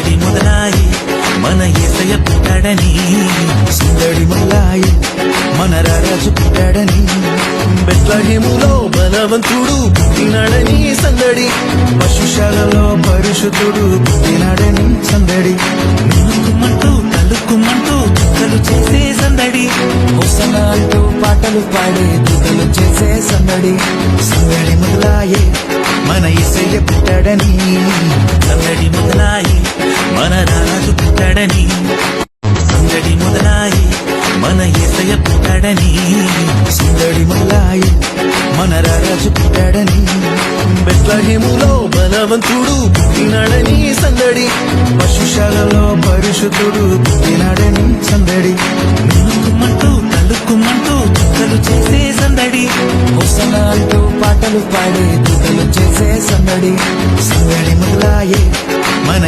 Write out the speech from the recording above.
సందడి మొదలాయి మన యేసయ్య పుట్టాడని, సందడి మొదలాయి మన రారాజు పుట్టాడని, బెత్లహేములో బలవంతుడు పుట్టినాడని సందడి, పశుశాలలో పరిశుద్ధుడు పుట్టినాడని సందడి, నులుకుమంటూ తలుకుమంటూ చుక్కలు చేసే సందడి, హోసన్నా అంటూ పాటలు పాడే తుకలు చేసే సందడి, సందడి మొదలాయే మన యేసయ్య పుట్టాడని, సందడి మొదలాయి మన రారాజు పుట్టాడని, సందడి మొదలాయి మన యేసయ్య పుట్టాడని, సందడి మొదలాయి మన రారాజు పుట్టాడని, బెత్లహేములో బలవంతుడు పుట్టినాడని సందడి, పశుశాలలో పరిశుద్ధుడు పుట్టినాడని సందడి, నులుకుమంటూ తలుకుమంటూ చుక్కలు చేసే సందడి, హోసన్నా అంటూ పాటలు పాడే తుకలు చేసే సందడి, సందడి మొదలాయే మన